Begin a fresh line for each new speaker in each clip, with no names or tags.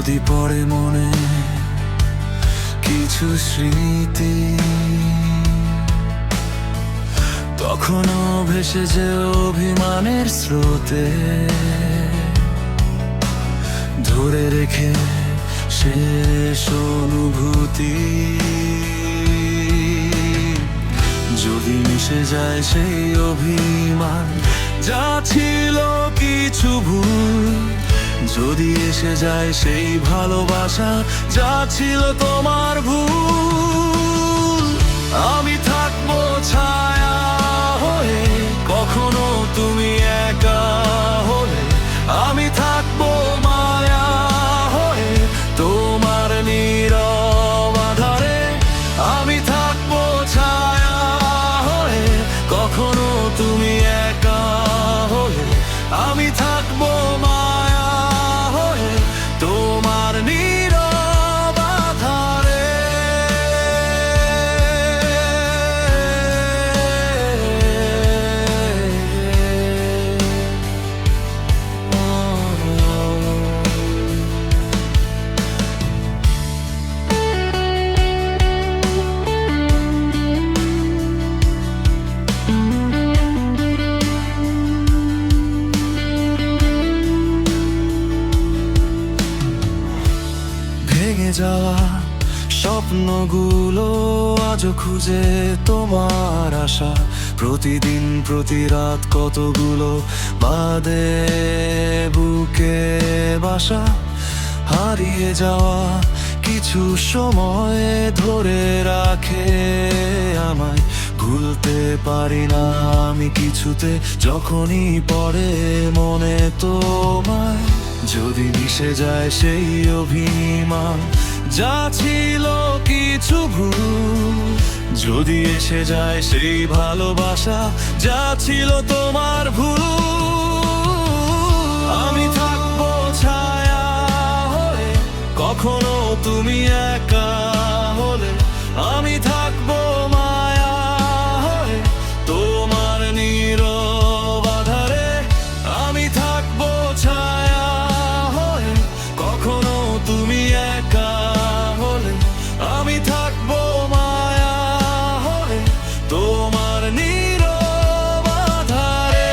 যদি পড়ে মনে কিছু স্মৃতি, তখনও ভেসে যে অভিমানের স্রোতে, ধরে রেখে শেষ অনুভূতি। যদি মিশে যায় সেই অভিমান, যা ছিল কিছু ভুল, যদি এসে যায় সেই ভালোবাসা, যা ছিল তোমার ভুল, আমি থাকবো ছায়া হয়ে, কখনো তুমি একা হলে। আমি থাকবো মায়া হয়ে তোমার নীরব আধারে। আমি থাকবো ছায়া হয়ে, কখনো তুমি একা হলে। আমি থাকবো মায়া হয়ে তোমার নীরব আধারে। ভেঙে যাওয়া স্বপ্নগুলো আজও খুঁজে তোমার আশা। প্রতিদিন প্রতি রাত কতগুলো বাদে বুকে বাসা। হারিয়ে যাওয়া কিছু সময় ধরে রাখে আমায়, ভুলতে পারি না আমি কিছুতে যখনই পড়ে মনে তোমায়। যদি মিশে যায় সেই অভিমান, যা ছিল কিছু ভুল, যদি এসে যায় সেই ভালোবাসা, যা ছিল তোমার ভুল, আমি থাকবো ছায়া হয়ে, কখনো তুমি একা হলে। আমি থাকবো মায়া হয়ে তোমার নীরব আধারে। আমি থাকবো ছায়া হয়ে, কখনো তুমি একা হলে। আমি থাকবো মায়া হয়ে তোমার নীরব আধারে।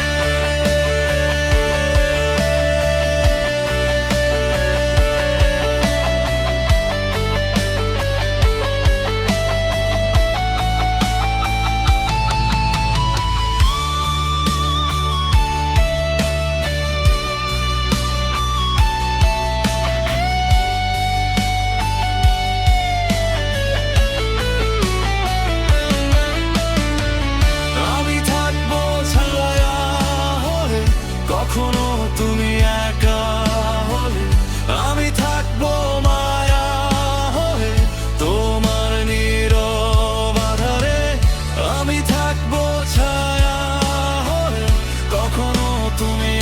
কখনো তুমি একা হলে। আমি থাকবো মায়া হয়ে তোমার নীরব আধারে। আমি থাকবো ছায়া হয়ে, কখনো তুমি